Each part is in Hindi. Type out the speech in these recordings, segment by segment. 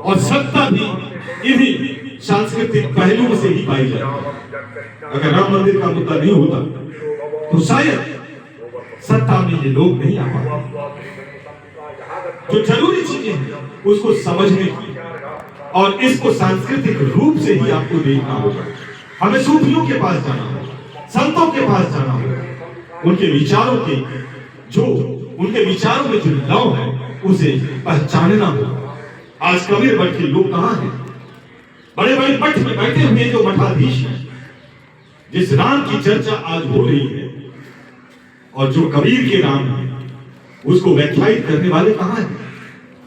और सत्ता भी इन्हीं सांस्कृतिक पहलुओं से ही पाई जाती है। अगर राम मंदिर का मुद्दा नहीं होता तो शायद सत्ता में ये लोग नहीं आ पाते। जो जरूरी चीजें हैं उसको समझने की और इसको सांस्कृतिक रूप से ही आपको देखना होगा। हमें सूफियों के पास जाना होगा, संतों के पास जाना होगा, उनके विचारों में जो लव है उसे पहचानना होगा। आज कबीर मठ के लोग कहां हैं? बड़े बड़े मठ में बैठे हुए जो मठाधीश हैं, जिस राम की चर्चा आज हो रही है और जो कबीर के राम है उसको व्याख्यायित करने वाले कहां हैं?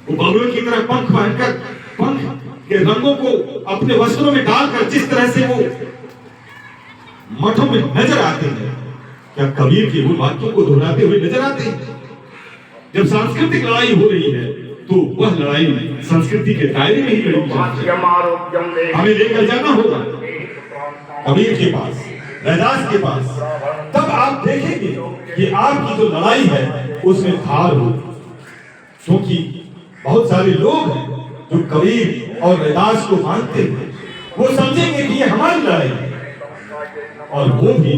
वो बगुलों की तरह पंख पहनकर पंख के रंगों को अपने वस्त्रों में डालकर जिस तरह से वो मठों में नजर आते हैं, क्या कबीर के उन वाक्यों को दोहराते हुए नजर आते हैं? जब सांस्कृतिक लड़ाई हो रही है तो वह लड़ाई संस्कृति के दायरे में ही लड़ी जाती है। हमें लेकर जाना होगा कबीर के पास, रैदास के पास, तब आप देखेंगे कि आपकी जो लड़ाई है उसमें धार हो। क्योंकि बहुत सारे लोग हैं जो कबीर और रैदास को मानते हैं, वो समझेंगे कि ये हमारी लड़ाई है और वो भी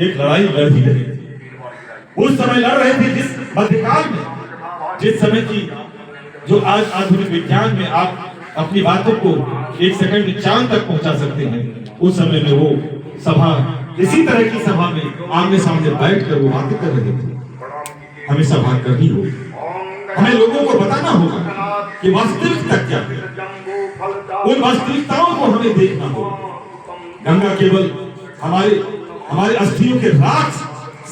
एक लड़ाई लड़ ही रहे थे। उस समय लड़ रहे थे जिस मध्यकाल में, जिस समय की जो आज आधुनिक विज्ञान में आप अपनी बातों को एक सेकंड में चांद तक पहुंचा सकते हैं, उस समय में वो सभा इसी तरह की सभा में आमने सामने बैठकर वो बातें कर रहे थे। हमें सभा करनी होगी, हमें लोगों को बताना होगा कि वास्तविकता क्या है। उन वास्तविकताओं को हमें देखना होगा। गंगा केवल हमारे अस्थियों के राख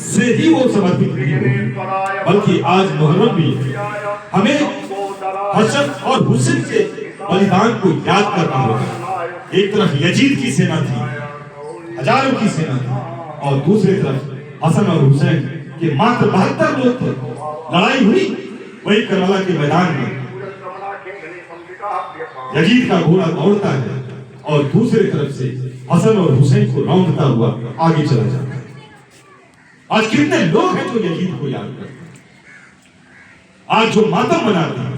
से ही वो समर्पित नहीं होगी, बल्कि आज मुहर्रम भी हमें हसन और हुसैन के बलिदान को याद करना होगा। एक तरफ यजीद की सेना थी, हजारों की सेना थी, और दूसरी तरफ हसन और हुसैन के मात्र 72 लोग थे। लड़ाई हुई वही करबला के मैदान में, यजीद का घोड़ा दौड़ता है और दूसरी तरफ से हसन और हुसैन को रौंदता हुआ आगे चला जाता है। आज कितने लोग हैं जो यजीद को याद करते हैं? आज जो मातम मनाते हैं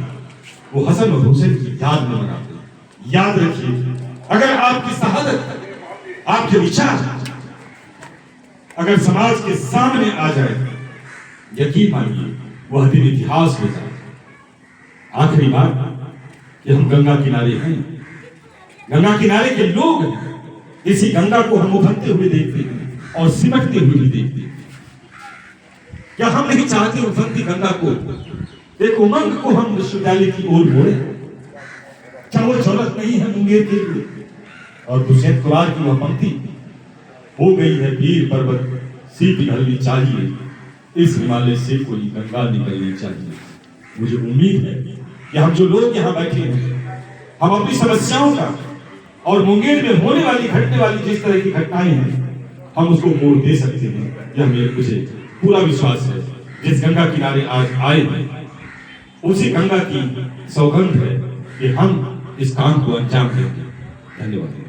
वो हसन और हुसैन की याद में मनाते हैं। याद रखिए, अगर आपकी शहादत, आपके विचार अगर समाज के सामने आ जाए, यकीन मानिए वह दिन इतिहास हो जाए। आखिरी बात कि हम गंगा किनारे हैं, गंगा किनारे के लोग हैं। इसी गंगा को हम उभरते हुए देखते हैं और सिमटते हुए भी देखते हैं। क्या हम नहीं चाहते उभरती गंगा को, एक उमंग को हम विश्वविद्यालय की ओर मोड़े? क्या वो जरूरत नहीं है मुंगेर के लिए? और दुष्यंत कुमार की वह पंक्ति हो गई है, वीर पर्वत सी पिघलनी चाहिए, इस हिमालय से कोई गंगा निकलनी चाहिए। मुझे उम्मीद है कि हम जो लोग यहाँ बैठे हैं, हम अपनी समस्याओं का और मुंगेर में होने वाली, घटने वाली जिस तरह की घटनाएं हैं, हम उसको मोड़ दे सकते हैं। यह मुझे पूरा विश्वास है। जिस गंगा किनारे आज आए हैं उसी गंगा की सौगंध है कि हम इस काम को अंजाम देंगे। धन्यवाद।